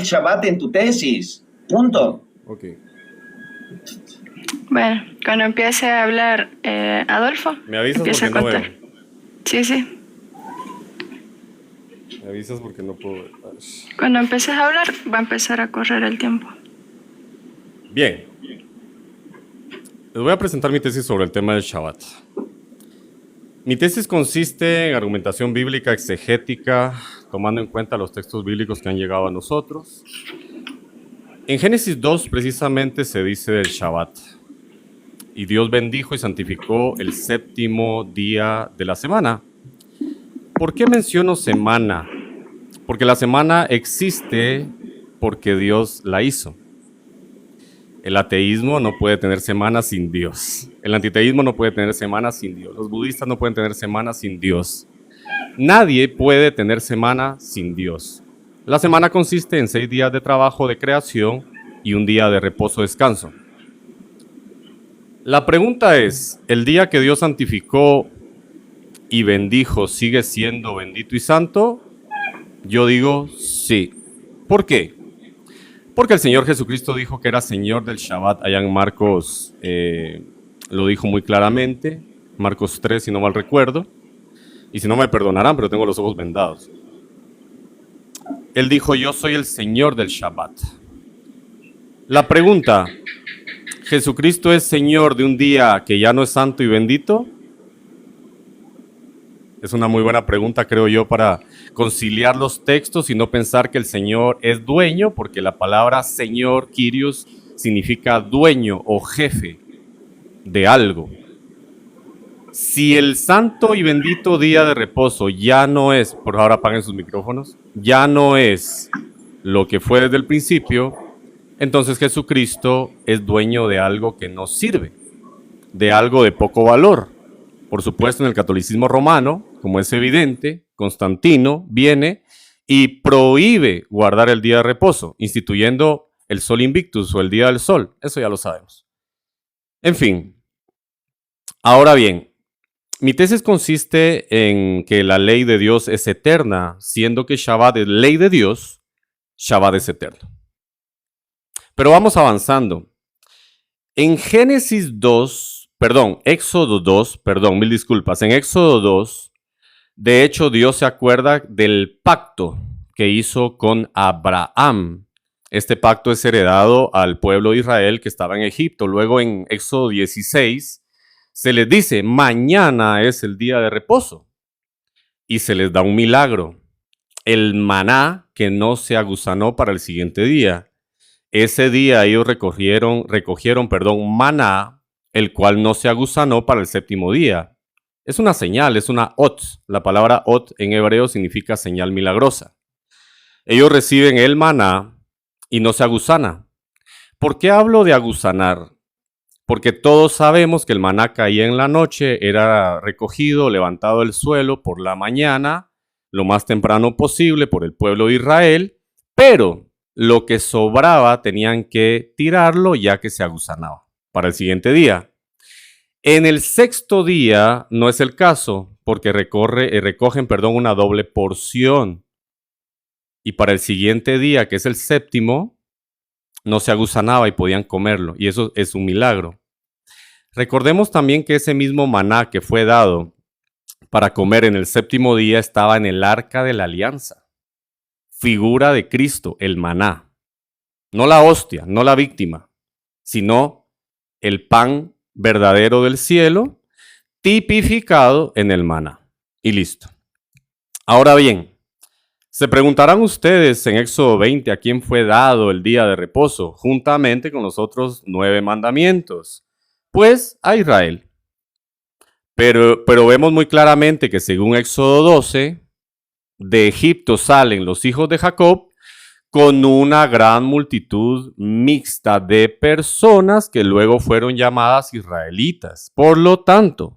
Shabbat en tu tesis. Punto. Ok. Bueno, cuando empiece a hablar Adolfo, Me avisas empieza porque a no veo. contar. Sí, sí. Me avisas porque no puedo ver. Cuando empieces a hablar, va a empezar a correr el tiempo. Bien. Les voy a presentar mi tesis sobre el tema del Shabbat. Mi tesis consiste en argumentación bíblica exegética, tomando en cuenta los textos bíblicos que han llegado a nosotros. En Génesis 2 precisamente se dice del Shabbat. Y Dios bendijo y santificó el séptimo día de la semana. ¿Por qué menciono semana? Porque la semana existe porque Dios la hizo. El ateísmo no puede tener semana sin Dios. El antiteísmo no puede tener semana sin Dios. Los budistas no pueden tener semana sin Dios. Nadie puede tener semana sin Dios. La semana consiste en 6 días de trabajo de creación y un día de reposo descanso. La pregunta es, ¿el día que Dios santificó y bendijo sigue siendo bendito y santo? Yo digo sí. ¿Por qué? Porque el Señor Jesucristo dijo que era Señor del Shabbat. Allá en Marcos lo dijo muy claramente. Marcos 3, si no mal recuerdo. Y si no me perdonarán, pero tengo los ojos vendados. Él dijo, yo soy el Señor del Shabbat. La pregunta, ¿Jesucristo es Señor de un día que ya no es santo y bendito? Es una muy buena pregunta, creo yo, para conciliar los textos y no pensar que el Señor es dueño, porque la palabra Señor, Kyrios, significa dueño o jefe de algo. Si el santo y bendito día de reposo ya no es, por favor apaguen sus micrófonos, ya no es lo que fue desde el principio, entonces Jesucristo es dueño de algo que no sirve, de algo de poco valor. Por supuesto, en el catolicismo romano, como es evidente, Constantino viene y prohíbe guardar el día de reposo, instituyendo el Sol Invictus o el Día del Sol. Eso ya lo sabemos. En fin, ahora bien, mi tesis consiste en que la ley de Dios es eterna, siendo que Shabbat es ley de Dios, Shabbat es eterno. Pero vamos avanzando. En Éxodo 2, mil disculpas, en Éxodo 2, de hecho Dios se acuerda del pacto que hizo con Abraham. Este pacto es heredado al pueblo de Israel que estaba en Egipto. Luego en Éxodo 16 se les dice, mañana es el día de reposo. Y se les da un milagro. El maná que no se agusanó para el siguiente día. Ese día ellos recogieron maná, el cual no se agusanó para el séptimo día. Es una señal, es una ot. La palabra ot en hebreo significa señal milagrosa. Ellos reciben el maná y no se agusana. ¿Por qué hablo de agusanar? Porque todos sabemos que el maná caía en la noche, era recogido, levantado del suelo por la mañana, lo más temprano posible por el pueblo de Israel, pero lo que sobraba tenían que tirarlo ya que se agusanaba para el siguiente día. En el sexto día no es el caso, porque recogen una doble porción. Y para el siguiente día, que es el séptimo, no se agusanaba y podían comerlo. Y eso es un milagro. Recordemos también que ese mismo maná que fue dado para comer en el séptimo día estaba en el arca de la alianza. Figura de Cristo, el maná. No la hostia, no la víctima, sino el pan verdadero del cielo, tipificado en el maná. Y listo. Ahora bien, se preguntarán ustedes en Éxodo 20 a quién fue dado el día de reposo, juntamente con los otros 9 mandamientos. Pues a Israel. Pero vemos muy claramente que según Éxodo 12, de Egipto salen los hijos de Jacob con una gran multitud mixta de personas que luego fueron llamadas israelitas. Por lo tanto,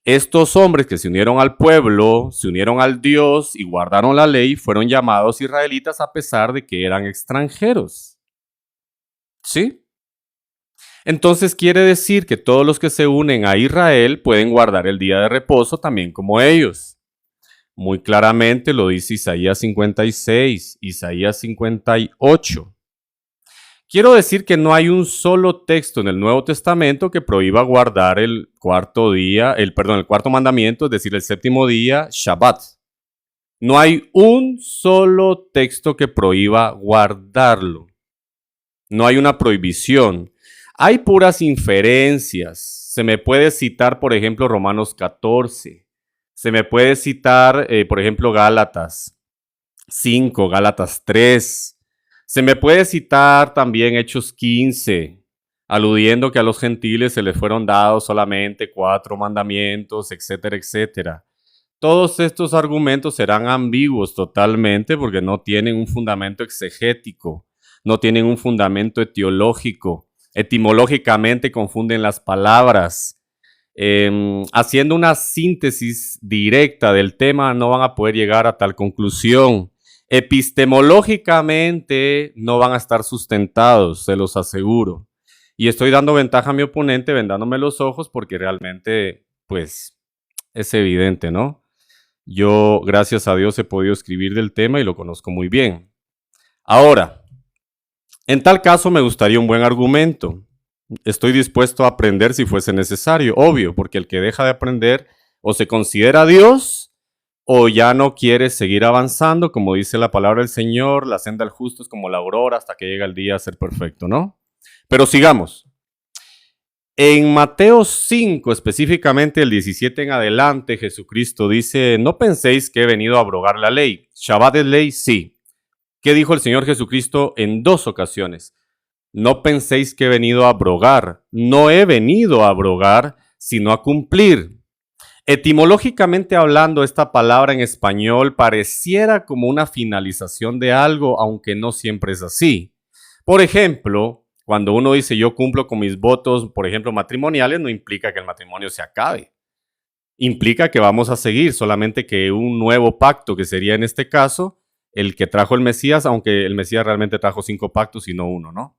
estos hombres que se unieron al pueblo, se unieron al Dios y guardaron la ley, fueron llamados israelitas a pesar de que eran extranjeros. ¿Sí? Entonces quiere decir que todos los que se unen a Israel pueden guardar el día de reposo también como ellos. Muy claramente lo dice Isaías 56, Isaías 58. Quiero decir que no hay un solo texto en el Nuevo Testamento que prohíba guardar el cuarto mandamiento, es decir, el séptimo día, Shabbat. No hay un solo texto que prohíba guardarlo. No hay una prohibición. Hay puras inferencias. Se me puede citar, por ejemplo, Romanos 14. Se me puede citar, por ejemplo, Gálatas 5, Gálatas 3. Se me puede citar también Hechos 15, aludiendo que a los gentiles se les fueron dados solamente 4 mandamientos, etcétera, etcétera. Todos estos argumentos serán ambiguos totalmente porque no tienen un fundamento exegético, no tienen un fundamento etiológico. Etimológicamente confunden las palabras. Haciendo una síntesis directa del tema no van a poder llegar a tal conclusión. Epistemológicamente no van a estar sustentados, se los aseguro. Y estoy dando ventaja a mi oponente vendándome los ojos porque realmente, pues, es evidente, ¿no? Yo, gracias a Dios, he podido escribir del tema y lo conozco muy bien. Ahora, en tal caso me gustaría un buen argumento. Estoy dispuesto a aprender si fuese necesario, obvio, porque el que deja de aprender o se considera Dios o ya no quiere seguir avanzando, como dice la palabra del Señor, la senda del justo es como la aurora hasta que llega el día a ser perfecto, ¿no? Pero sigamos. En Mateo 5, específicamente el 17 en adelante, Jesucristo dice, no penséis que he venido a abrogar la ley. ¿Shabbat es ley? Sí. ¿Qué dijo el Señor Jesucristo en 2 ocasiones? No penséis que he venido a abrogar. No he venido a abrogar, sino a cumplir. Etimológicamente hablando, esta palabra en español pareciera como una finalización de algo, aunque no siempre es así. Por ejemplo, cuando uno dice yo cumplo con mis votos, por ejemplo, matrimoniales, no implica que el matrimonio se acabe. Implica que vamos a seguir, solamente que un nuevo pacto, que sería en este caso el que trajo el Mesías, aunque el Mesías realmente trajo 5 pactos y no uno, ¿no?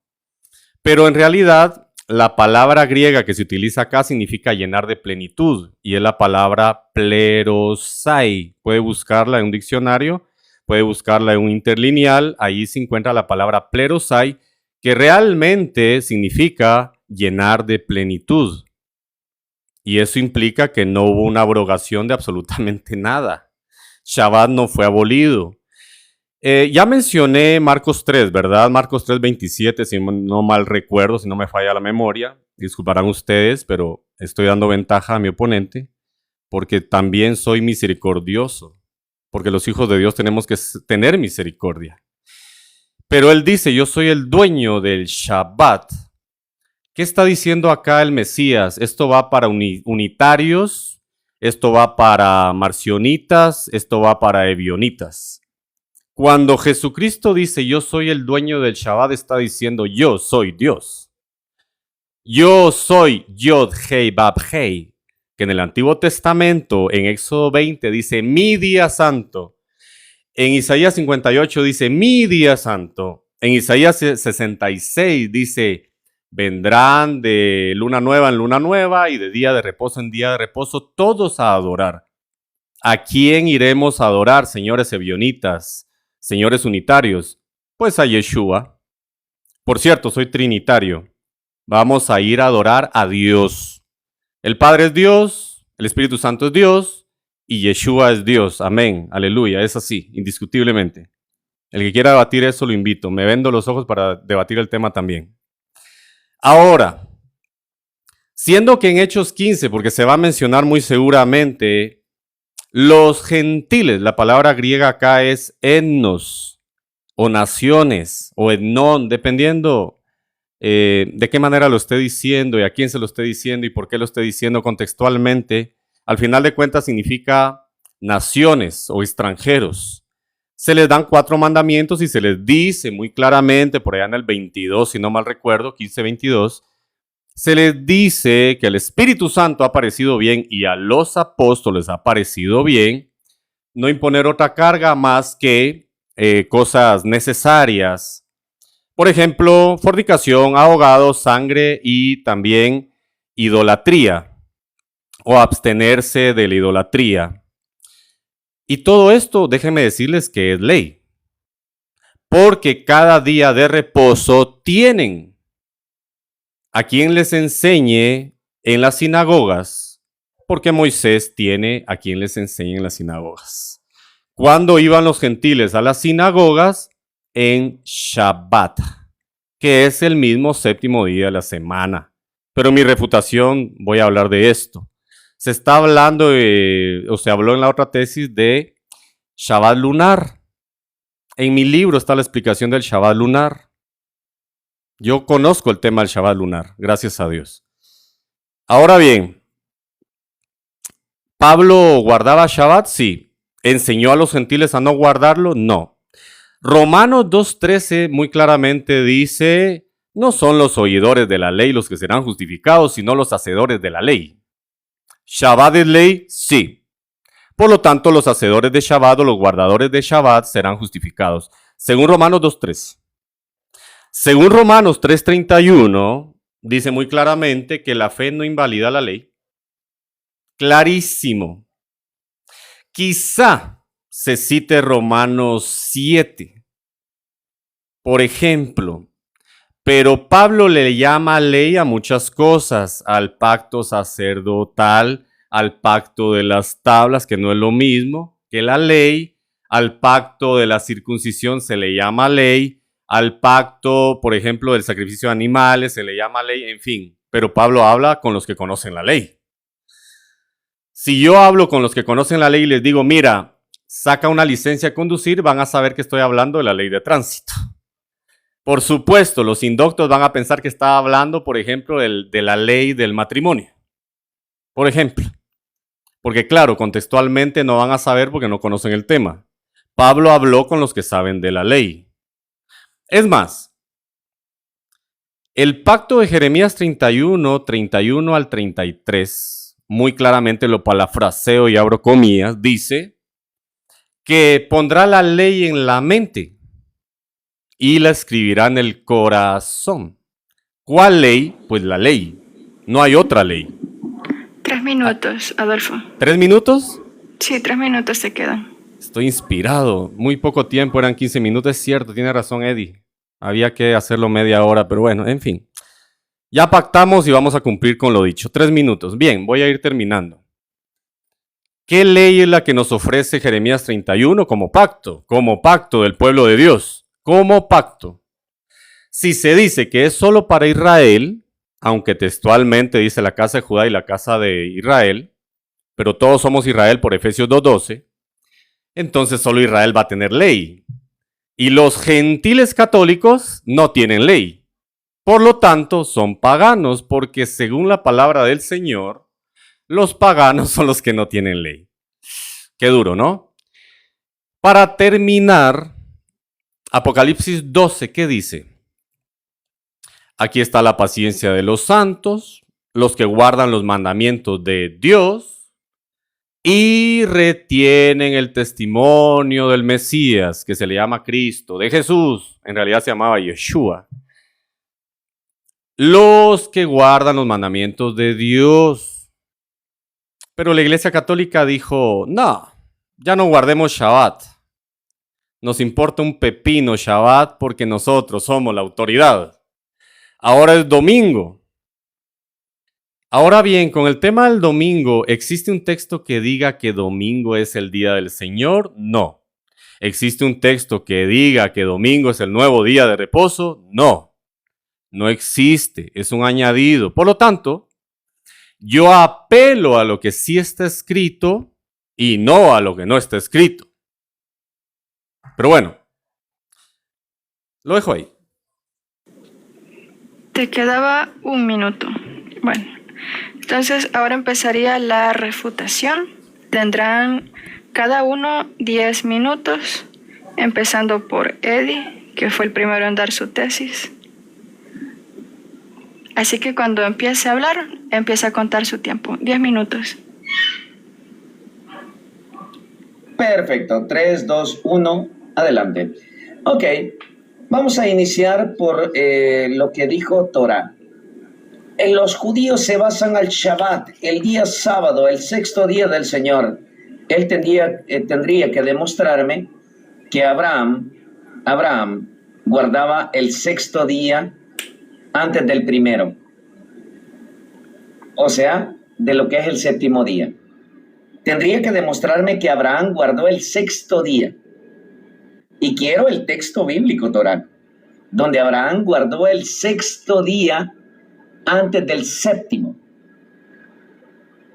Pero en realidad, la palabra griega que se utiliza acá significa llenar de plenitud y es la palabra plerosai. Puede buscarla en un diccionario, puede buscarla en un interlineal, ahí se encuentra la palabra plerosai, que realmente significa llenar de plenitud. Y eso implica que no hubo una abrogación de absolutamente nada. Shabbat no fue abolido. Ya mencioné Marcos 3, ¿verdad? Marcos 3:27, si no mal recuerdo, si no me falla la memoria. Disculparán ustedes, pero estoy dando ventaja a mi oponente porque también soy misericordioso, porque los hijos de Dios tenemos que tener misericordia. Pero él dice, yo soy el dueño del Shabbat. ¿Qué está diciendo acá el Mesías? Esto va para unitarios, esto va para marcionitas, esto va para ebionitas. Cuando Jesucristo dice yo soy el dueño del Shabbat, está diciendo yo soy Dios. Yo soy Yod Hei Bab Hei, que en el Antiguo Testamento, en Éxodo 20, dice mi día santo. En Isaías 58 dice mi día santo. En Isaías 66 dice vendrán de luna nueva en luna nueva y de día de reposo en día de reposo todos a adorar. ¿A quién iremos a adorar, señores ebionitas? Señores unitarios, pues a Yeshua. Por cierto, soy trinitario. Vamos a ir a adorar a Dios. El Padre es Dios, el Espíritu Santo es Dios y Yeshua es Dios. Amén, aleluya, es así, indiscutiblemente. El que quiera debatir eso lo invito. Me vendo los ojos para debatir el tema también. Ahora, siendo que en Hechos 15, porque se va a mencionar muy seguramente, los gentiles, la palabra griega acá es etnos o naciones o etnón, dependiendo de qué manera lo esté diciendo y a quién se lo esté diciendo y por qué lo esté diciendo contextualmente. Al final de cuentas significa naciones o extranjeros. Se les dan 4 mandamientos y se les dice muy claramente, por allá en el 22, si no mal recuerdo, 15:22, se les dice que el Espíritu Santo ha parecido bien y a los apóstoles ha parecido bien no imponer otra carga más que cosas necesarias. Por ejemplo, fornicación, ahogado, sangre y también idolatría o abstenerse de la idolatría. Y todo esto, déjenme decirles que es ley. Porque cada día de reposo tienen a quien les enseñe en las sinagogas, porque Moisés tiene a quien les enseñe en las sinagogas. ¿Cuándo iban los gentiles a las sinagogas? En Shabbat, que es el mismo séptimo día de la semana. Pero en mi refutación voy a hablar de esto. Se está hablando, o se habló en la otra tesis de Shabbat lunar. En mi libro está la explicación del Shabbat lunar. Yo conozco el tema del Shabbat lunar, gracias a Dios. Ahora bien, ¿Pablo guardaba Shabbat? Sí. ¿Enseñó a los gentiles a no guardarlo? No. Romanos 2:13 muy claramente dice, no son los oidores de la ley los que serán justificados, sino los hacedores de la ley. ¿Shabbat es ley? Sí. Por lo tanto, los hacedores de Shabbat o los guardadores de Shabbat serán justificados. Según Romanos 2:13. Según Romanos 3:31, dice muy claramente que la fe no invalida la ley. Clarísimo. Quizá se cite Romanos 7. Por ejemplo, pero Pablo le llama ley a muchas cosas, al pacto sacerdotal, al pacto de las tablas, que no es lo mismo que la ley, al pacto de la circuncisión se le llama ley, al pacto, por ejemplo, del sacrificio de animales se le llama ley, en fin. Pero Pablo habla con los que conocen la ley. Si yo hablo con los que conocen la ley y les digo, mira, saca una licencia de conducir, van a saber que estoy hablando de la ley de tránsito. Por supuesto, los indoctos van a pensar que está hablando, por ejemplo, de la ley del matrimonio. Por ejemplo. Porque claro, contextualmente no van a saber porque no conocen el tema. Pablo habló con los que saben de la ley. Es más, el pacto de Jeremías 31 al 33, muy claramente lo parafraseo y abro comillas, dice que pondrá la ley en la mente y la escribirá en el corazón. ¿Cuál ley? Pues la ley. No hay otra ley. 3 minutos, Adolfo. ¿3 minutos? Sí, 3 minutos te quedan. Estoy inspirado. Muy poco tiempo, eran 15 minutos. Es cierto, tiene razón Eddie. Había que hacerlo media hora, pero bueno, en fin. Ya pactamos y vamos a cumplir con lo dicho. 3 minutos. Bien, voy a ir terminando. ¿Qué ley es la que nos ofrece Jeremías 31 como pacto? Como pacto del pueblo de Dios. Como pacto. Si se dice que es solo para Israel, aunque textualmente dice la casa de Judá y la casa de Israel, pero todos somos Israel por Efesios 2:12, entonces solo Israel va a tener ley. Y los gentiles católicos no tienen ley. Por lo tanto, son paganos, porque según la palabra del Señor, los paganos son los que no tienen ley. Qué duro, ¿no? Para terminar, Apocalipsis 12, ¿qué dice? Aquí está la paciencia de los santos, los que guardan los mandamientos de Dios y retienen el testimonio del Mesías, que se le llama Cristo, de Jesús, en realidad se llamaba Yeshua. Los que guardan los mandamientos de Dios. Pero la Iglesia Católica dijo, no, ya no guardemos Shabbat. Nos importa un pepino Shabbat porque nosotros somos la autoridad. Ahora es domingo. Ahora bien, con el tema del domingo, ¿existe un texto que diga que domingo es el día del Señor? No. ¿Existe un texto que diga que domingo es el nuevo día de reposo? No. No existe. Es un añadido. Por lo tanto, yo apelo a lo que sí está escrito y no a lo que no está escrito. Pero bueno, lo dejo ahí. Te quedaba 1 minuto. Bueno, entonces ahora empezaría la refutación. Tendrán cada uno 10 minutos, empezando por Eddie, que fue el primero en dar su tesis. Así que cuando empiece a hablar, empieza a contar su tiempo. 10 minutos. Perfecto. 3, 2, 1. Adelante. Ok. Vamos a iniciar por lo que dijo Torah. Los judíos se basan al Shabbat, el día sábado, el sexto día del Señor. Él tendría que demostrarme que Abraham guardaba el sexto día antes del primero. O sea, de lo que es el séptimo día. Tendría que demostrarme que Abraham guardó el sexto día. Y quiero el texto bíblico, Torá, donde Abraham guardó el sexto día antes del séptimo.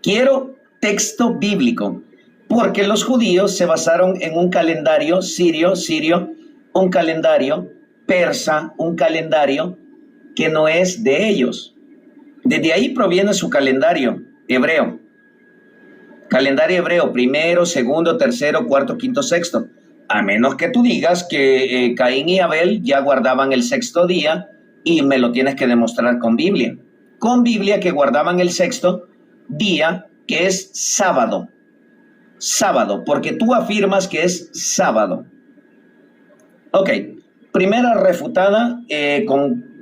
Quiero texto bíblico, porque los judíos se basaron en un calendario sirio, un calendario persa, un calendario que no es de ellos. Desde ahí proviene su calendario hebreo. Calendario hebreo, primero, segundo, tercero, cuarto, quinto, sexto. A menos que tú digas que Caín y Abel ya guardaban el sexto día y me lo tienes que demostrar con Biblia. Con Biblia que guardaban el sexto día, que es sábado. Sábado, porque tú afirmas que es sábado. Ok, primera refutada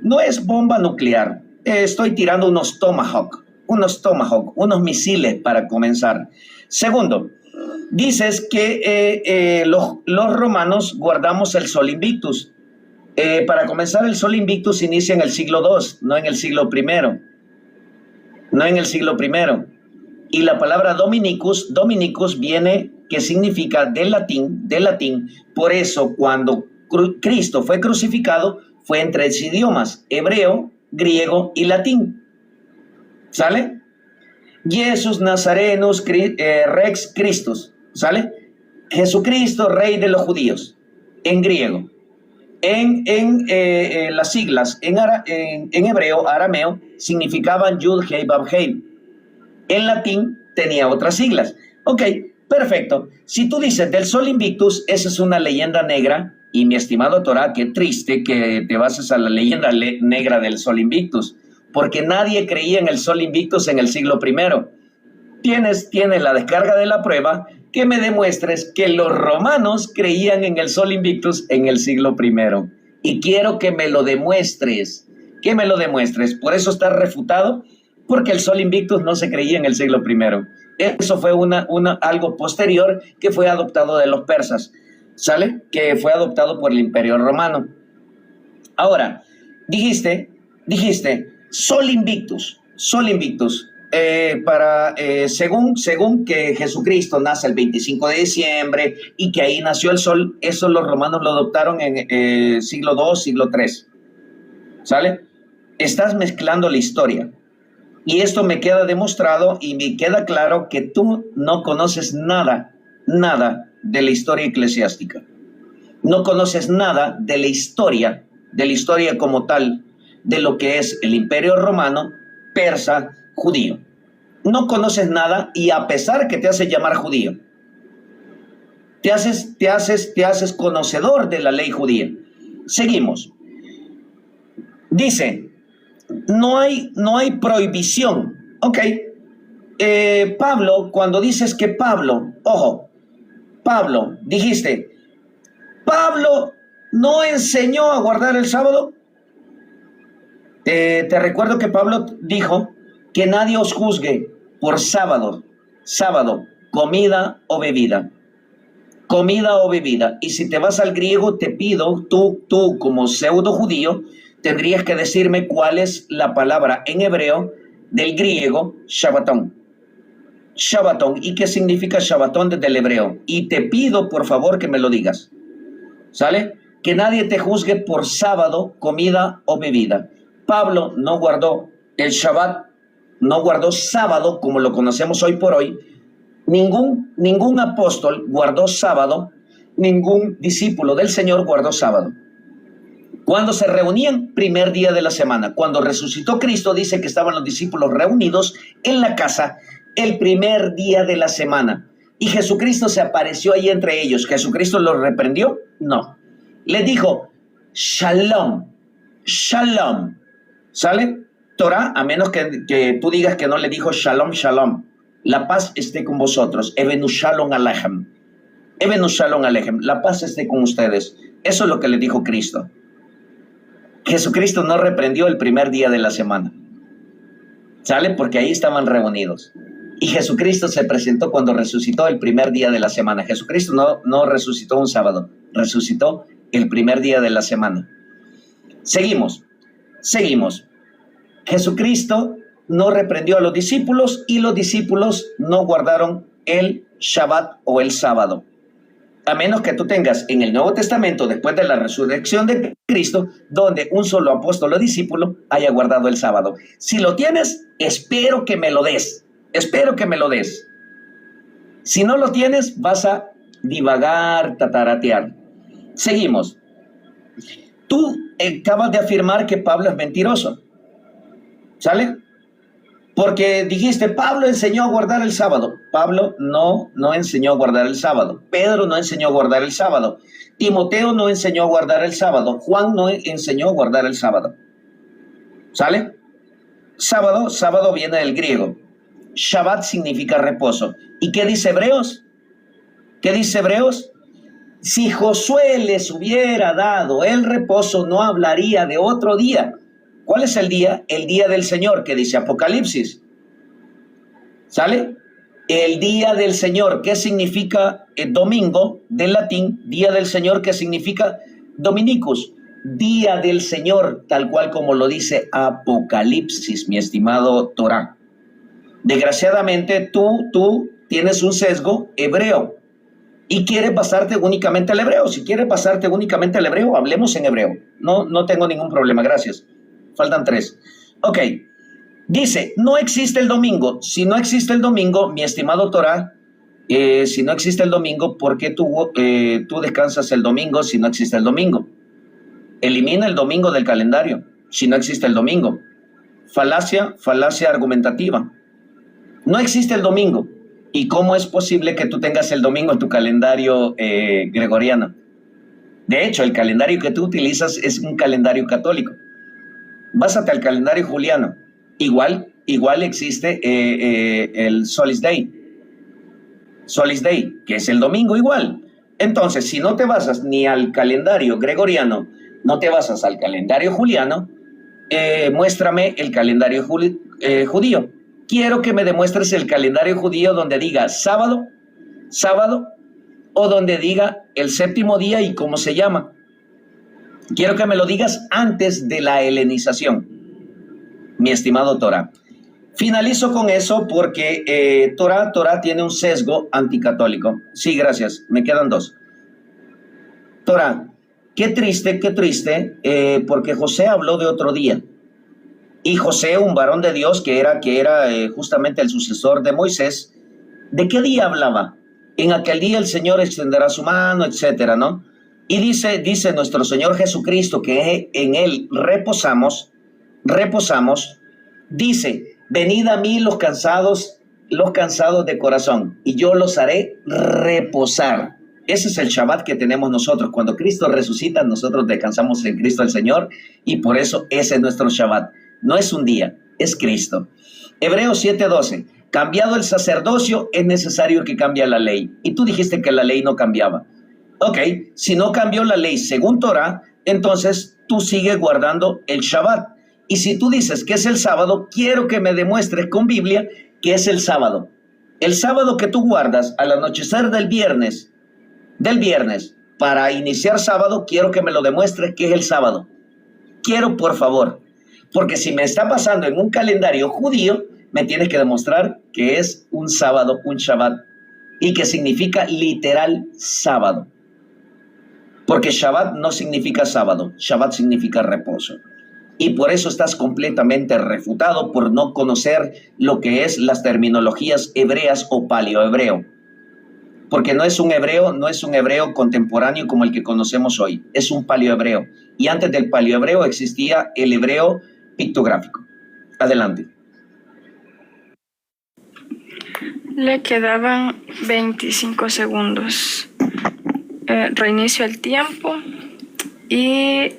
no es bomba nuclear. Estoy tirando unos Tomahawk, unos misiles para comenzar. Segundo, dices que los romanos guardamos el Sol Invictus. Para comenzar, el Sol Invictus inicia en el siglo II, no en el siglo I. No en el siglo I. Y la palabra Dominicus viene, que significa del latín. Por eso, cuando Cristo fue crucificado, fue en 3 idiomas: hebreo, griego y latín. ¿Sale? Jesús Nazarenus Rex Christus. ¿Sale? Jesucristo, rey de los judíos, en griego. En las siglas, en hebreo, arameo, significaban Yud, Hei, Bab, Hei. En latín tenía otras siglas. Ok, perfecto. Si tú dices del Sol Invictus, esa es una leyenda negra. Y mi estimado Torá, qué triste que te bases a la leyenda negra del Sol Invictus, porque nadie creía en el Sol Invictus en el siglo I. Tienes la descarga de la prueba que me demuestres que los romanos creían en el Sol Invictus en el siglo I. Y quiero que me lo demuestres, Por eso está refutado, porque el Sol Invictus no se creía en el siglo I. Eso fue algo posterior que fue adoptado de los persas. ¿Sale? Que fue adoptado por el Imperio Romano. Ahora, dijiste, Sol Invictus. Según que Jesucristo nace el 25 de diciembre y que ahí nació el sol, eso los romanos lo adoptaron en siglo II, siglo III. ¿Sale? Estás mezclando la historia. Y esto me queda demostrado y me queda claro que tú no conoces nada de la historia eclesiástica. No conoces nada de la historia como tal, de lo que es el Imperio Romano, persa, judío. No conoces nada, y a pesar que te haces llamar judío, te haces conocedor de la ley judía. Seguimos. Dice, no hay prohibición. Ok. Pablo, cuando dices que Pablo, dijiste, Pablo no enseñó a guardar el sábado. Te recuerdo que Pablo dijo que nadie os juzgue por sábado, comida o bebida. Y si te vas al griego, te pido, tú como pseudo judío, tendrías que decirme cuál es la palabra en hebreo del griego Shabbatón. ¿Y qué significa Shabbatón desde el hebreo? Y te pido, por favor, que me lo digas. ¿Sale? Que nadie te juzgue por sábado, comida o bebida. Pablo no guardó el Shabbat, no guardó sábado como lo conocemos hoy por hoy. Ningún apóstol guardó sábado, ningún discípulo del Señor guardó sábado. Cuando se reunían, primer día de la semana. Cuando resucitó Cristo, dice que estaban los discípulos reunidos en la casa el primer día de la semana. Y Jesucristo se apareció ahí entre ellos. ¿Jesucristo los reprendió? No. Les dijo, Shalom. ¿Sale? Torah, a menos que tú digas que no le dijo Shalom. La paz esté con vosotros. Evenu Shalom Alejem. La paz esté con ustedes. Eso es lo que le dijo Cristo. Jesucristo no reprendió el primer día de la semana. ¿Sale? Porque ahí estaban reunidos. Y Jesucristo se presentó cuando resucitó el primer día de la semana. Jesucristo no resucitó un sábado, resucitó el primer día de la semana. Seguimos. Jesucristo no reprendió a los discípulos y los discípulos no guardaron el Shabbat o el sábado. A menos que tú tengas en el Nuevo Testamento, después de la resurrección de Cristo, donde un solo apóstol o discípulo haya guardado el sábado. Si lo tienes, espero que me lo des. Si no lo tienes, vas a divagar, tataratear. Seguimos. Tú acabas de afirmar que Pablo es mentiroso. ¿Sale? Porque dijiste, Pablo enseñó a guardar el sábado. Pablo no enseñó a guardar el sábado. Pedro no enseñó a guardar el sábado. Timoteo no enseñó a guardar el sábado. Juan no enseñó a guardar el sábado. ¿Sale? Sábado viene del griego. Shabbat significa reposo. ¿Y qué dice Hebreos? Si Josué les hubiera dado el reposo, no hablaría de otro día. ¿Cuál es el día? El día del Señor, que dice Apocalipsis. ¿Sale? El día del Señor. ¿Qué significa domingo del latín? Día del Señor, ¿qué significa dominicus? Día del Señor, tal cual como lo dice Apocalipsis, mi estimado Torah. Desgraciadamente, tú tienes un sesgo hebreo y quieres basarte únicamente al hebreo. Si quieres basarte únicamente al hebreo, hablemos en hebreo. No tengo ningún problema, gracias. Faltan 3. Ok. Dice, no existe el domingo. Si no existe el domingo, mi estimado Torah, si no existe el domingo, ¿por qué tú descansas el domingo si no existe el domingo? Elimina el domingo del calendario si no existe el domingo. Falacia argumentativa. No existe el domingo. ¿Y cómo es posible que tú tengas el domingo en tu calendario gregoriano? De hecho, el calendario que tú utilizas es un calendario católico. Básate al calendario juliano. Igual existe el Solis Day, que es el domingo igual. Entonces, si no te basas ni al calendario gregoriano, no te basas al calendario juliano, muéstrame el calendario judío. Quiero que me demuestres el calendario judío donde diga sábado, o donde diga el séptimo día y cómo se llama. Quiero que me lo digas antes de la helenización, mi estimado Torah. Finalizo con eso porque Torah tiene un sesgo anticatólico. Sí, gracias. Me quedan 2. Torah, qué triste, porque José habló de otro día. Y José, un varón de Dios que era justamente el sucesor de Moisés, ¿de qué día hablaba? En aquel día el Señor extenderá su mano, etcétera, ¿no? Y dice nuestro Señor Jesucristo que en Él reposamos, dice, venid a mí los cansados de corazón, y yo los haré reposar. Ese es el Shabbat que tenemos nosotros. Cuando Cristo resucita, nosotros descansamos en Cristo el Señor, y por eso ese es nuestro Shabbat. No es un día, es Cristo. Hebreos 7:12, cambiado el sacerdocio, es necesario que cambie la ley. Y tú dijiste que la ley no cambiaba. Ok, si no cambió la ley según Torah, entonces tú sigues guardando el Shabbat. Y si tú dices que es el sábado, quiero que me demuestres con Biblia que es el sábado. El sábado que tú guardas al anochecer del viernes, para iniciar sábado, quiero que me lo demuestres que es el sábado. Quiero, por favor, porque si me está pasando en un calendario judío, me tienes que demostrar que es un sábado, un Shabbat, y que significa literal sábado. Porque Shabbat no significa sábado, Shabbat significa reposo. Y por eso estás completamente refutado por no conocer lo que es las terminologías hebreas o paleohebreo. Porque no es un hebreo contemporáneo como el que conocemos hoy, es un paleohebreo. Y antes del paleohebreo existía el hebreo pictográfico. Adelante. Le quedaban 25 segundos. Reinicio el tiempo y...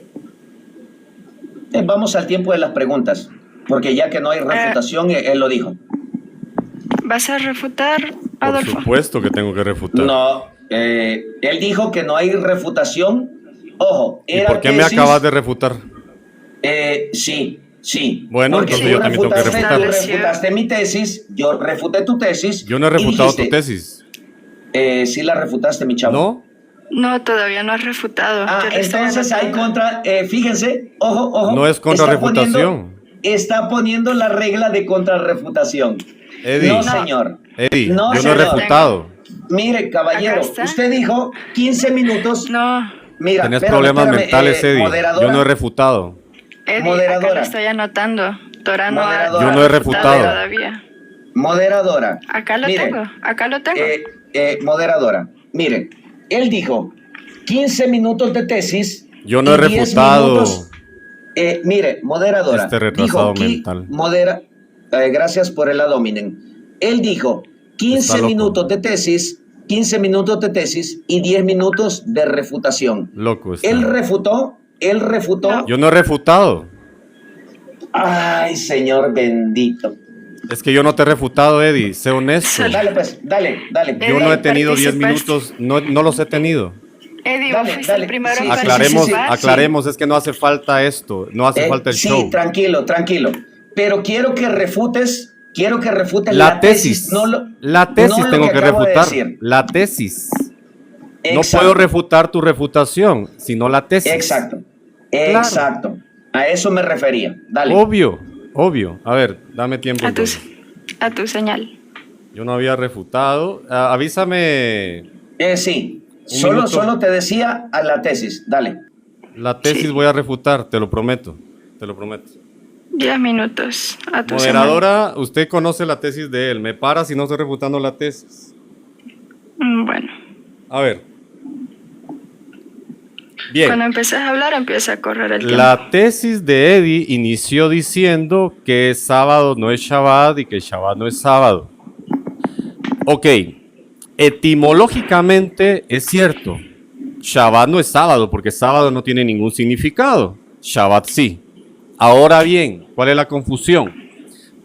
Vamos al tiempo de las preguntas, porque ya que no hay refutación, él lo dijo. ¿Vas a refutar, Adolfo? Por supuesto que tengo que refutar. No, él dijo que no hay refutación. Ojo, ¿Y por qué me acabas de refutar? Sí, Sí. Bueno, porque entonces yo también tengo que refutar. Tú refutaste mi tesis, yo refuté tu tesis. Yo no he refutado tu tesis. Sí la refutaste, mi chavo. ¿No? No, todavía no has refutado. Ah, Yo le estoy entonces hay anotando. contra, fíjense, ojo. No es contrarrefutación. Está poniendo la regla de contrarrefutación. Eddie. No, señor. Eddie, No, yo no he señor. refutado. Mire, caballero, Acá está. usted dijo 15 minutos. No, Mira, Tenés espérame, problemas espérame, mentales, Eddie. moderadora. Yo no he refutado. Eddie, acá Moderadora. le estoy anotando. Tora no ha Moderadora. Yo no he refutado. todavía. Moderadora. Acá lo Mire, tengo, acá lo tengo. moderadora, mire, él dijo 15 minutos de tesis. Yo no he y 10 refutado. minutos, mire, moderadora. Este retrasado dijo, mental. Gracias por el ad hominem. Él dijo Está 15 loco. minutos de tesis, 15 minutos de tesis y 10 minutos de refutación. Loco está. Él refutó. No. Yo no he refutado. Ay, Señor bendito. Es que yo no te he refutado, Eddie. Sé honesto. Dale, pues, dale. Yo no he tenido 10 participaste. minutos. No los he tenido. Eddie, Dale, vos fuiste dale. el primero Sí, en Aclaremos, participar. aclaremos. Es que no hace falta esto. No hace falta el sí, show. tranquilo. Pero quiero que refutes La tesis. La tesis no lo tengo que acabo de refutar. decir. La tesis. No Exacto. puedo refutar tu refutación, sino la tesis. Exacto. Claro. Exacto. A eso me refería. Dale. Obvio. A ver, dame tiempo. entonces. A tu señal. Yo no había refutado. Avísame. Sí. Un minuto. Solo te decía a la tesis. Dale. La tesis Sí. voy a refutar, te lo prometo. 10 minutos. A tu Moderadora, usted conoce la tesis de él. Me para si no estoy refutando la tesis. señal. Bueno. A ver. Bien. Cuando empieces a hablar, empieza a correr el tiempo. La tesis de Eddie inició diciendo que sábado no es Shabbat y que Shabbat no es sábado. Ok. Etimológicamente es cierto. Shabbat no es sábado porque sábado no tiene ningún significado. Shabbat sí. Ahora bien, ¿cuál es la confusión?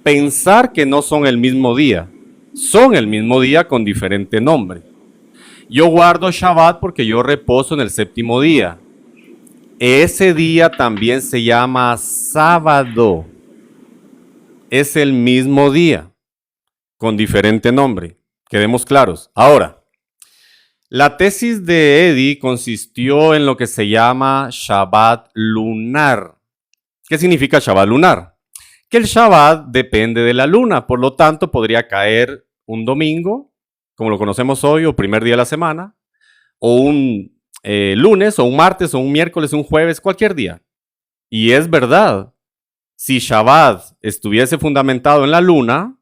Pensar que no son el mismo día. Son el mismo día con diferente nombre. Yo guardo Shabbat porque yo reposo en el séptimo día. Ese día también se llama sábado. Es el mismo día con diferente nombre. Quedemos claros. Ahora, la tesis de Eddie consistió en lo que se llama Shabbat lunar. ¿Qué significa Shabbat lunar? Que el Shabbat depende de la luna, por lo tanto podría caer un domingo, como lo conocemos hoy, o primer día de la semana, o un lunes, o un martes, o un miércoles, o un jueves, cualquier día. Y es verdad, si Shabbat estuviese fundamentado en la luna,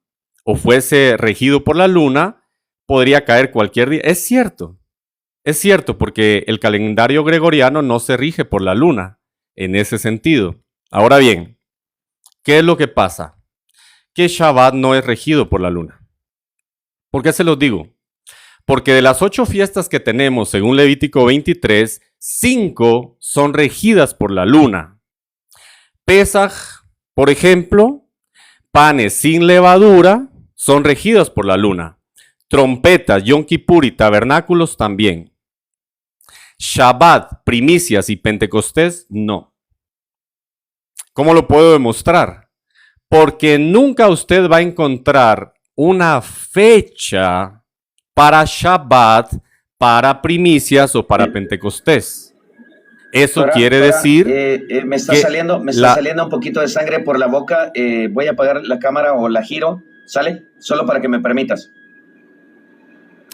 o fuese regido por la luna, podría caer cualquier día. Es cierto, porque el calendario gregoriano no se rige por la luna, en ese sentido. Ahora bien, ¿qué es lo que pasa? Que Shabbat no es regido por la luna. ¿Por qué se los digo? Porque de las 8 fiestas que tenemos, según Levítico 23, 5 son regidas por la luna. Pesaj, por ejemplo, panes sin levadura, son regidos por la luna. Trompetas, Yom Kippur y tabernáculos también. Shabbat, primicias y Pentecostés, no. ¿Cómo lo puedo demostrar? Porque nunca usted va a encontrar una fecha para Shabbat, para primicias o para Pentecostés. Eso quiere decir me está que saliendo un poquito de sangre por la boca. Voy a apagar la cámara o la giro. ¿Sale? Solo para que me permitas.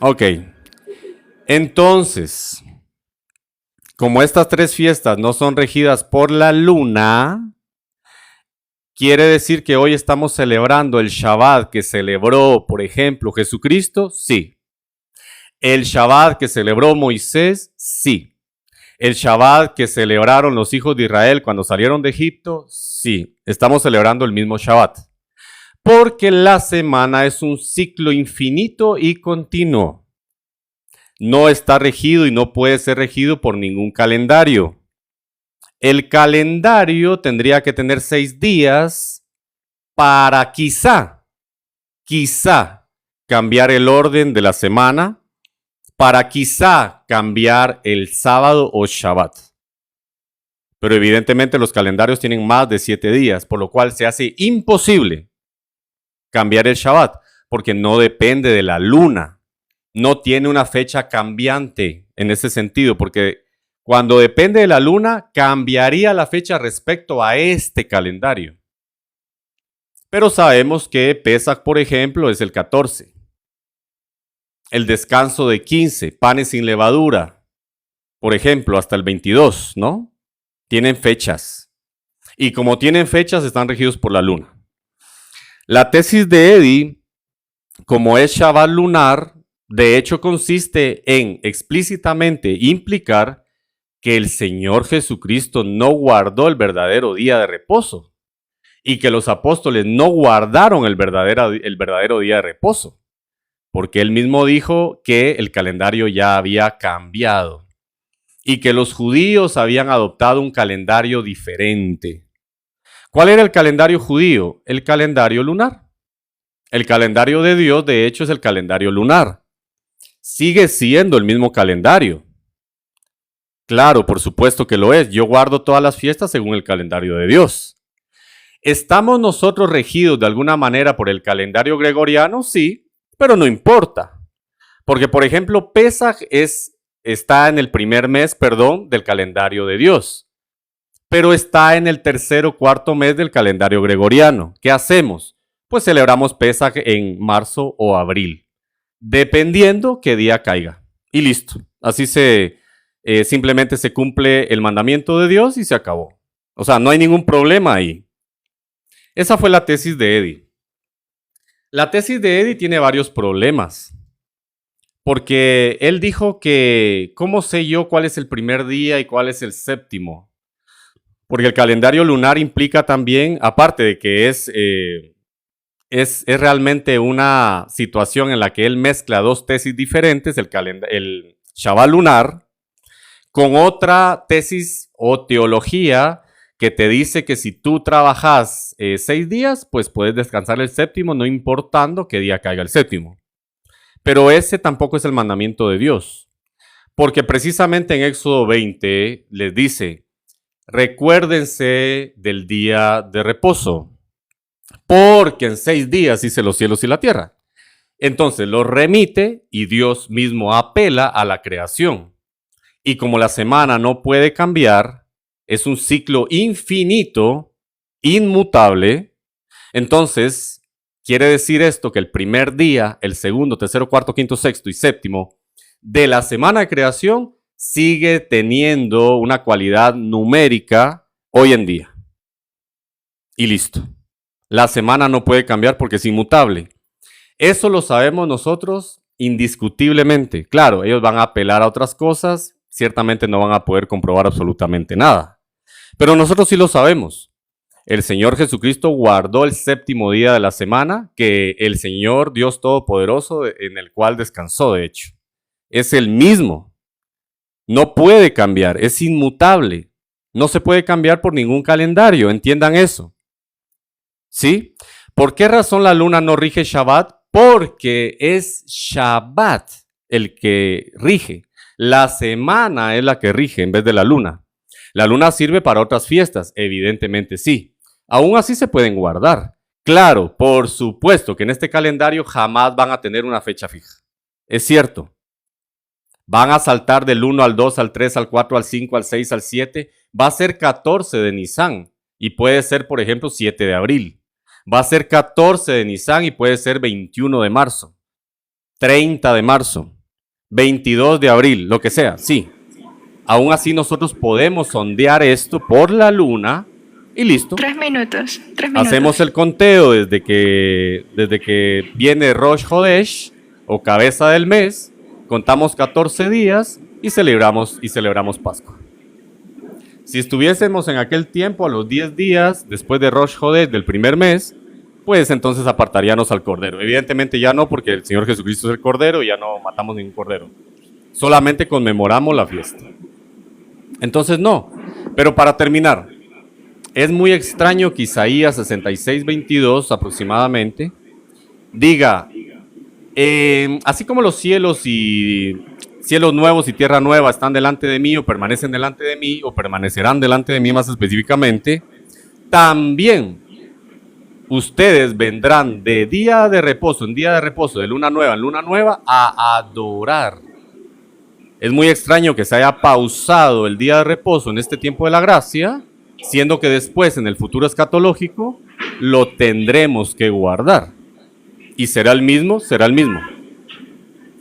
Ok. Entonces, como estas 3 fiestas no son regidas por la luna, ¿quiere decir que hoy estamos celebrando el Shabbat que celebró, por ejemplo, Jesucristo? Sí. ¿El Shabbat que celebró Moisés? Sí. ¿El Shabbat que celebraron los hijos de Israel cuando salieron de Egipto? Sí. Estamos celebrando el mismo Shabbat. Porque la semana es un ciclo infinito y continuo. No está regido y no puede ser regido por ningún calendario. El calendario tendría que tener 6 días para quizá cambiar el orden de la semana, para quizá cambiar el sábado o Shabbat. pero evidentemente los calendarios tienen más de 7 días, por lo cual se hace imposible cambiar el Shabbat, porque no depende de la luna, no tiene una fecha cambiante en ese sentido, porque cuando depende de la luna, cambiaría la fecha respecto a este calendario. Pero sabemos que Pesach, por ejemplo, es el 14. El descanso de 15, panes sin levadura, por ejemplo, hasta el 22, ¿no? Tienen fechas. Y como tienen fechas, están regidos por la luna. La tesis de Eddie, como es Shabbat lunar, de hecho consiste en explícitamente implicar que el Señor Jesucristo no guardó el verdadero día de reposo y que los apóstoles no guardaron el verdadero día de reposo, porque él mismo dijo que el calendario ya había cambiado y que los judíos habían adoptado un calendario diferente. ¿Cuál era el calendario judío? El calendario lunar. El calendario de Dios, de hecho, es el calendario lunar. Sigue siendo el mismo calendario. Claro, por supuesto que lo es. Yo guardo todas las fiestas según el calendario de Dios. ¿Estamos nosotros regidos de alguna manera por el calendario gregoriano? Sí, pero no importa. Porque, por ejemplo, Pesaj está en el primer mes, del calendario de Dios. Pero está en el tercer o cuarto mes del calendario gregoriano. ¿Qué hacemos? Pues celebramos Pesaj en marzo o abril, dependiendo qué día caiga. Y listo. Así simplemente se cumple el mandamiento de Dios y se acabó. O sea, no hay ningún problema ahí. Esa fue la tesis de Eddie. La tesis de Eddie tiene varios problemas. Porque él dijo que, ¿cómo sé yo cuál es el primer día y cuál es el séptimo? Porque el calendario lunar implica también, aparte de que es realmente una situación en la que él mezcla dos tesis diferentes, el Shabbat lunar, con otra tesis o teología que te dice que si tú trabajas 6 días, pues puedes descansar el séptimo, no importando qué día caiga el séptimo. Pero ese tampoco es el mandamiento de Dios, porque precisamente en Éxodo 20 les dice, recuérdense del día de reposo, porque en 6 días hice los cielos y la tierra. Entonces los remite y Dios mismo apela a la creación. Y como la semana no puede cambiar, es un ciclo infinito, inmutable, entonces quiere decir esto que el primer día, el segundo, tercero, cuarto, quinto, sexto y séptimo de la semana de creación sigue teniendo una cualidad numérica hoy en día. Y listo. La semana no puede cambiar porque es inmutable. Eso lo sabemos nosotros indiscutiblemente. Claro, ellos van a apelar a otras cosas, ciertamente no van a poder comprobar absolutamente nada. Pero nosotros sí lo sabemos. El Señor Jesucristo guardó el séptimo día de la semana, que el Señor Dios Todopoderoso, en el cual descansó, de hecho. Es el mismo. No puede cambiar, es inmutable. No se puede cambiar por ningún calendario, entiendan eso. ¿Sí? ¿Por qué razón la luna no rige Shabbat? Porque es Shabbat el que rige. La semana es la que rige en vez de la luna. La luna sirve para otras fiestas, evidentemente sí. Aún así se pueden guardar. Claro, por supuesto que en este calendario jamás van a tener una fecha fija. Es cierto. Van a saltar del 1 al 2, al 3, al 4, al 5, al 6, al 7. Va a ser 14 de Nisan y puede ser, por ejemplo, 7 de abril. Va a ser 14 de Nisan y puede ser 21 de marzo, 30 de marzo, 22 de abril, lo que sea, sí. Aún así nosotros podemos sondear esto por la luna y listo. 3 minutos. Hacemos el conteo desde que viene Rosh Hodesh o cabeza del mes, contamos 14 días y celebramos Pascua. Si estuviésemos en aquel tiempo a los 10 días después de Rosh Hodesh del primer mes, pues entonces apartaríamos al cordero. Evidentemente ya no, porque el Señor Jesucristo es el cordero y ya no matamos ningún cordero. Solamente conmemoramos la fiesta. Entonces no. Pero para terminar, es muy extraño que Isaías 66:22 aproximadamente diga, así como los cielos y cielos nuevos y tierra nueva están delante de mí, o permanecen delante de mí, o permanecerán delante de mí más específicamente, también ustedes vendrán de día de reposo en día de reposo, de luna nueva en luna nueva, a adorar. Es muy extraño que se haya pausado el día de reposo en este tiempo de la gracia, siendo que después, en el futuro escatológico, lo tendremos que guardar. ¿Y será el mismo? Será el mismo.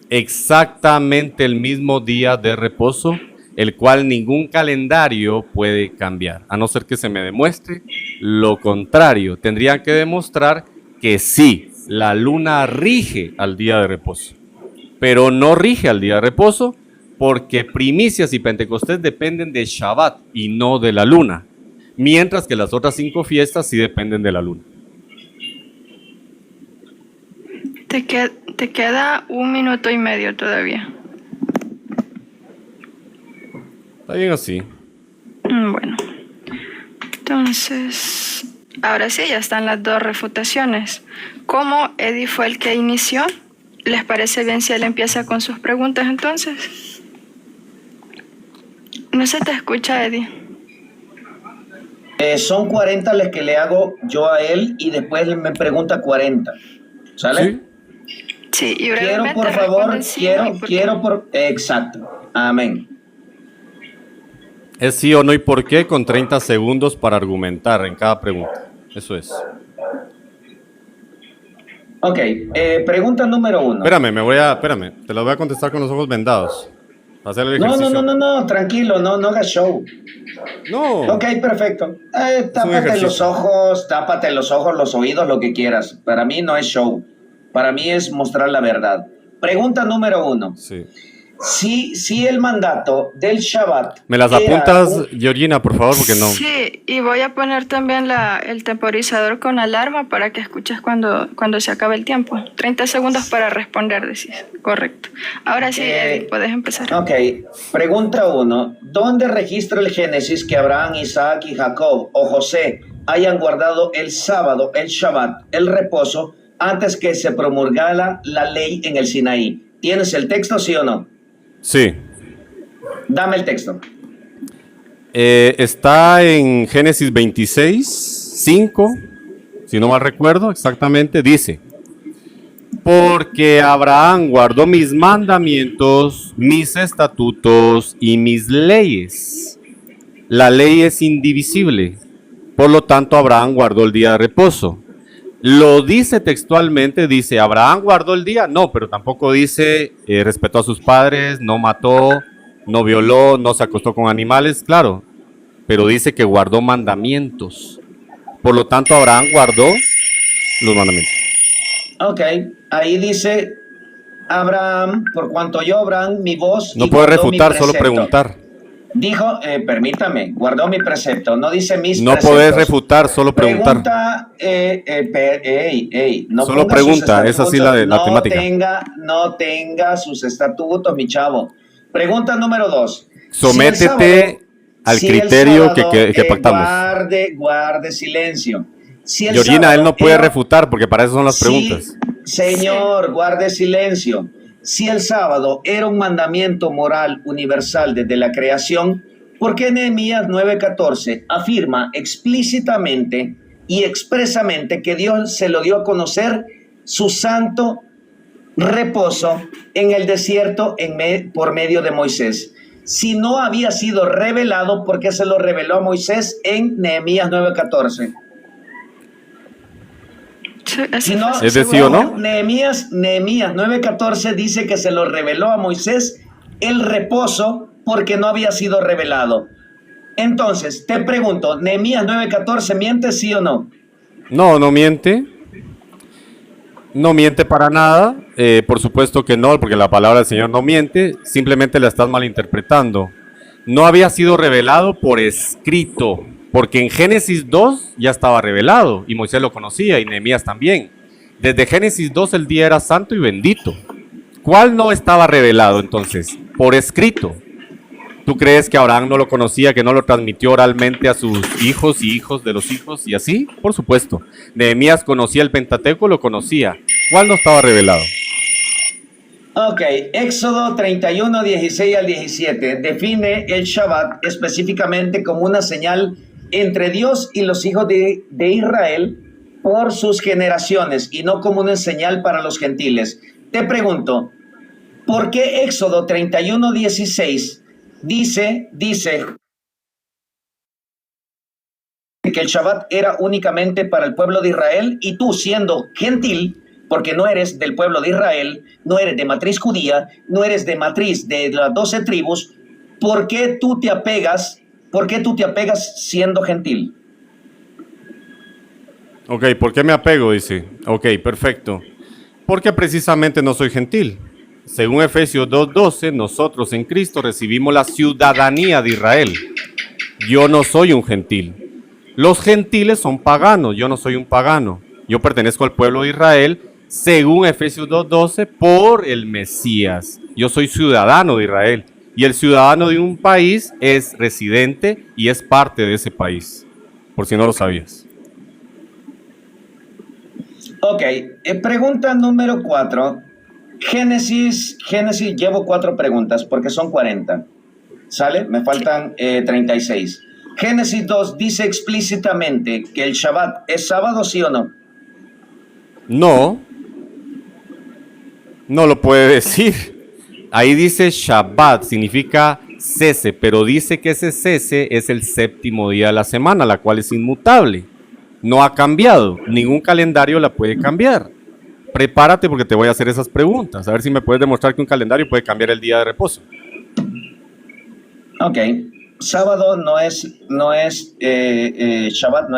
Exactamente el mismo día de reposo, el cual ningún calendario puede cambiar, a no ser que se me demuestre lo contrario. Tendrían que demostrar que sí, la luna rige al día de reposo, pero no rige al día de reposo porque primicias y Pentecostés dependen de Shabbat y no de la luna, mientras que las otras 5 fiestas sí dependen de la luna. Te queda 1 minuto y medio todavía. Está bien así. Bueno, entonces, ahora sí, ya están las 2 refutaciones. ¿Cómo Eddie fue el que inició? ¿Les parece bien si él empieza con sus preguntas entonces? No se te escucha, Eddie. Son 40 las que le hago yo a él y después él me pregunta 40. ¿Sale? ¿Sí? Sí, y Quiero, brevemente por favor, responden sí o no, ¿y por qué? exacto. Amén. Es sí o no y por qué con 30 segundos para argumentar en cada pregunta. Eso es. Ok, pregunta número 1. Espérame, te lo voy a contestar con los ojos vendados. Para hacer el ejercicio. No, tranquilo, no hagas show. No. Ok, perfecto. Tápate los ojos, los oídos, lo que quieras. Para mí no es show. Para mí es mostrar la verdad. Pregunta número 1. Sí. Si el mandato del Shabbat... ¿Me las apuntas, Georgina, por favor? Porque no. Sí, y voy a poner también el temporizador con alarma para que escuches cuando se acabe el tiempo. 30 segundos para responder, decís. Correcto. Ahora sí, Eddie, puedes empezar. Ok, pregunta 1. ¿Dónde registra el Génesis que Abraham, Isaac y Jacob o José hayan guardado el sábado, el Shabbat, el reposo, antes que se promulgara la ley en el Sinaí? ¿Tienes el texto, sí o no? Sí. Dame el texto. Está en Génesis 26, 5, si no mal recuerdo exactamente, dice: porque Abraham guardó mis mandamientos, mis estatutos y mis leyes. La ley es indivisible, por lo tanto Abraham guardó el día de reposo. Lo dice textualmente, dice, ¿Abraham guardó el día? No, pero tampoco dice, respetó a sus padres, no mató, no violó, no se acostó con animales, claro. Pero dice que guardó mandamientos. Por lo tanto, Abraham guardó los mandamientos. Ok, ahí dice, Abraham, por cuanto yo, Abraham, mi voz... No puede refutar, solo preguntar. Dijo, permítame, guardó mi precepto, no dice mis no preceptos. No podés refutar, solo preguntar. No solo pregunta, es así la temática. No tenga sus estatutos, mi chavo. Pregunta número 2. Sométete al criterio que pactamos. Guarde silencio. Georgina, él no puede refutar porque para eso son las preguntas. Señor, guarde silencio. Si el sábado era un mandamiento moral universal desde la creación, ¿por qué Nehemías 9:14 afirma explícitamente y expresamente que Dios se lo dio a conocer su santo reposo en el desierto por medio de Moisés? Si no había sido revelado, ¿por qué se lo reveló a Moisés en Nehemías 9:14? Si no, ¿Es de sí o no? Nehemías 9:14 dice que se lo reveló a Moisés el reposo porque no había sido revelado. Entonces, te pregunto, ¿Nehemías 9:14 miente, sí o no? No, no miente. No miente para nada. Por supuesto que no, porque la palabra del Señor no miente. Simplemente la estás malinterpretando. No había sido revelado por escrito. Porque en Génesis 2 ya estaba revelado y Moisés lo conocía y Nehemías también. Desde Génesis 2 el día era santo y bendito. ¿Cuál no estaba revelado entonces? Por escrito. ¿Tú crees que Abraham no lo conocía, que no lo transmitió oralmente a sus hijos y hijos de los hijos y así? Por supuesto. Nehemías conocía el Pentateuco, lo conocía. ¿Cuál no estaba revelado? Ok, Éxodo 31, 16 al 17 define el Shabbat específicamente como una señal entre Dios y los hijos de Israel por sus generaciones y no como una señal para los gentiles. Te pregunto, ¿por qué Éxodo 31, 16 dice que el Shabbat era únicamente para el pueblo de Israel y tú siendo gentil, porque no eres del pueblo de Israel, no eres de matriz judía, no eres de matriz de las 12 tribus, ¿por qué tú te apegas siendo gentil? Ok, ¿por qué me apego? Dice. Ok, perfecto. Porque precisamente no soy gentil. Según Efesios 2:12, nosotros en Cristo recibimos la ciudadanía de Israel. Yo no soy un gentil. Los gentiles son paganos, yo no soy un pagano. Yo pertenezco al pueblo de Israel, según Efesios 2:12, por el Mesías. Yo soy ciudadano de Israel. Y el ciudadano de un país es residente y es parte de ese país. Por si no lo sabías. Ok, pregunta número 4. Génesis, llevo 4 preguntas porque son 40. ¿Sale? Me faltan 36. Génesis 2 dice explícitamente que el Shabbat es sábado, ¿sí o no? No, no lo puede decir. Ahí dice Shabbat, significa cese, pero dice que ese cese es el séptimo día de la semana, la cual es inmutable. No ha cambiado, ningún calendario la puede cambiar. Prepárate porque te voy a hacer esas preguntas, a ver si me puedes demostrar que un calendario puede cambiar el día de reposo. Ok, sábado Shabbat no es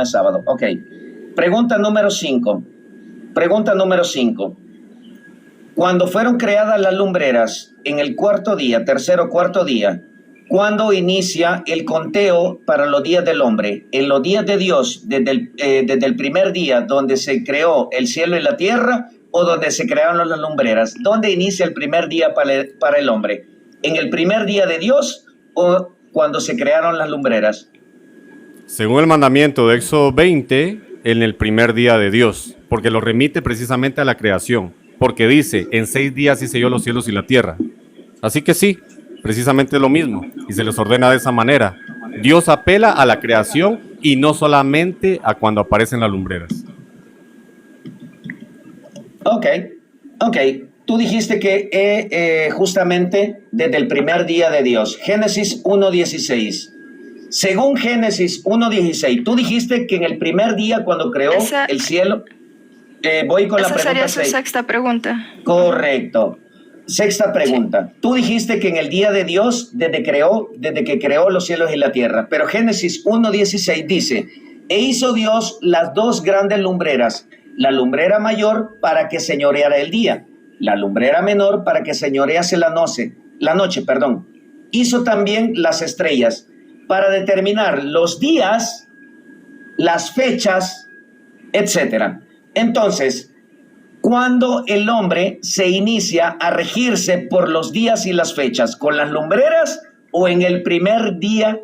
sábado. Ok, pregunta número 5. Cuando fueron creadas las lumbreras en el tercer o cuarto día, ¿cuándo inicia el conteo para los días del hombre? ¿En los días de Dios, desde el primer día donde se creó el cielo y la tierra, o donde se crearon las lumbreras? ¿Dónde inicia el primer día para el hombre? ¿En el primer día de Dios o cuando se crearon las lumbreras? Según el mandamiento de Éxodo 20, en el primer día de Dios, porque lo remite precisamente a la creación, porque dice, en 6 días hice yo los cielos y la tierra. Así que sí, precisamente lo mismo, y se les ordena de esa manera. Dios apela a la creación y no solamente a cuando aparecen las lumbreras. Ok. Tú dijiste que justamente desde el primer día de Dios, Génesis 1:16. Según Génesis 1:16, tú dijiste que en el primer día cuando creó el cielo, voy con la pregunta 6. Esa sería su sexta pregunta. Correcto. Sexta pregunta. Sí. Tú dijiste que en el día de Dios, desde que creó los cielos y la tierra, pero Génesis 1:16 dice, e hizo Dios las 2 grandes lumbreras, la lumbrera mayor para que señoreara el día, la lumbrera menor para que señorease la noche. Hizo también las estrellas para determinar los días, las fechas, etc. Entonces, ¿cuándo el hombre se inicia a regirse por los días y las fechas? ¿Con las lumbreras o en el primer día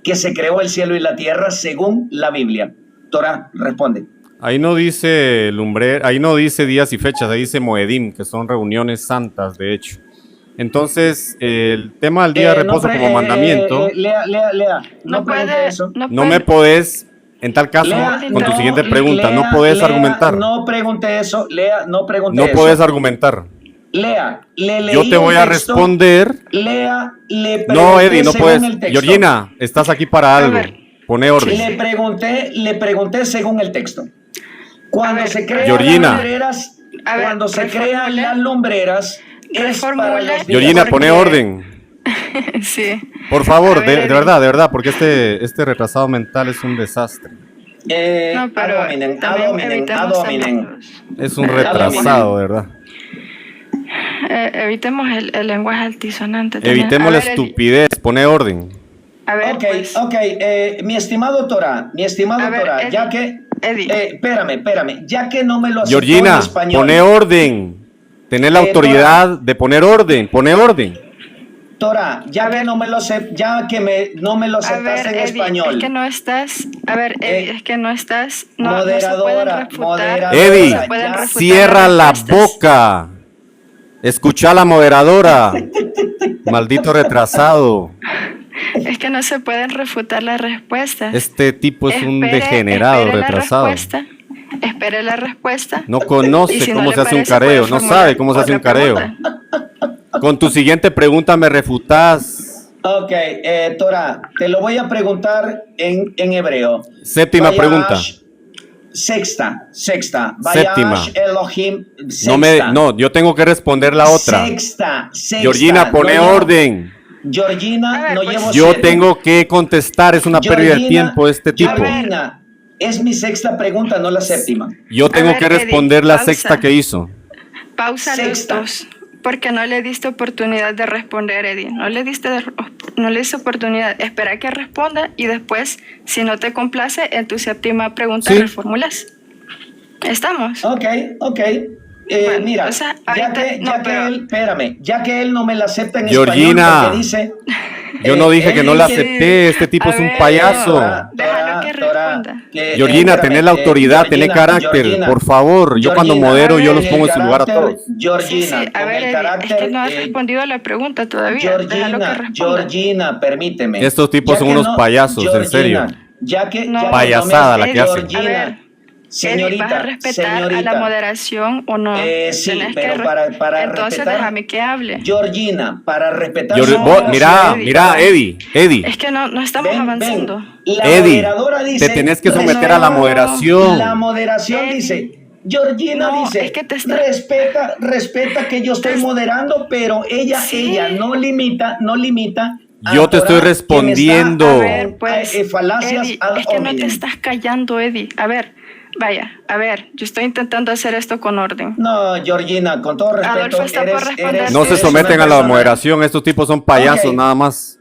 que se creó el cielo y la tierra según la Biblia? Torah, responde. Ahí no dice ahí no dice días y fechas, ahí dice Moedim, que son reuniones santas, de hecho. Entonces, el tema del día de reposo como mandamiento... Lea, no pregunte eso. No me podés, en tal caso, con tu siguiente pregunta, no podés argumentar. No pregunte eso, no pregunte eso. No podés argumentar. Yo te voy a responder. No, Eddie, no puedes. Georgina, estás aquí para algo. Pone orden. Le pregunté según el texto. Cuando se crean las lumbreras, es para los días. Georgina, pone orden. Sí. Por favor, de verdad, porque este retrasado mental es un desastre. No, pero ad hominem. Es un retrasado, de verdad. Evitemos el lenguaje altisonante. Evitemos la estupidez, pone orden. A ver, mi estimado Torah, Eddie, ya que... espérame, ya que no me lo aceptó Georgina, en español. Pone orden. Tenés la autoridad de poner orden, pone orden. Torah, ya que no me lo aceptaste en español. Es que no estás, es que no estás, moderadora, no se pueden refutar. Eddie, cierra la boca. Escucha a la moderadora. Maldito retrasado. Es que no se pueden refutar las respuestas. Este tipo es un Espere- degenerado, espere la retrasado. respuesta, espere la respuesta. No Y conoce si no cómo le se hace un parece, careo, puede no formular sabe cómo se hace un otra careo. pregunta. Con tu siguiente pregunta me refutás. Ok, Torah, te lo voy a preguntar en hebreo. Séptima Vayash- pregunta. Sexta. Séptima. Vayash Elohim. Sexta. No, yo tengo que responder la otra. Sexta. Georgina, pone No llevo- orden. Georgina, A ver, no pues, llevo Yo siete. tengo que contestar, es una pérdida de Georgina, tiempo de este tipo. Georgina, es mi sexta pregunta, no la séptima. Yo tengo ver, que Eddie, responder la pausa. sexta que hizo. Pausa los Sexta. dos. Porque no le diste oportunidad de responder, Eddie. No le diste oportunidad. Espera que responda y después, si no te complace, en tu séptima pregunta Sí. reformulas. ¿Estamos? Ok. Bueno, Mira, o sea, ya ahorita- que, no, ya que pero- él, espérame, ya que él no me la acepta en Georgina, español porque dice... Yo no dije que no la dice- acepté, este tipo A es un ver, payaso. Déjalo que responda. Georgina, espérame, tenés la autoridad, Georgina, tenés carácter, Georgina, por favor. Yo cuando Georgina, modero, a yo ver, los pongo en su lugar a todos. Georgina, Sí, a con ver, el Eddie, carácter... es que no has respondido a la pregunta todavía. Déjalo que Georgina, responda. Georgina, permíteme. Estos tipos Ya son que unos payasos, en serio. Ya que No. ya Payasada no me- la que hacen. A ver, Georgina, señorita, Eddie, ¿vas a respetar a señorita. la moderación o no? Sí, Tenés pero que para Entonces respetar- déjame que hable. Georgina, para respetar Yo- su No, vos- moderación, mira, Eddie. Es que no estamos avanzando. La Eddie, moderadora dice, te tenés que someter a la moderación. La moderación Eddie. dice, Georgina No, dice, es que te está- respeta que yo estoy moderando, pero ella Sí. no limita a Yo te estoy Torah, que me está- respondiendo. A ver, pues, falacias Eddie, ad es que no te hominem. estás callando, Eddie. A ver, yo estoy intentando hacer esto con orden. No, Georgina, con todo respeto, Adolfo está por responder. No se eres someten una a la persona- moderación, estos tipos son payasos Ok. nada más.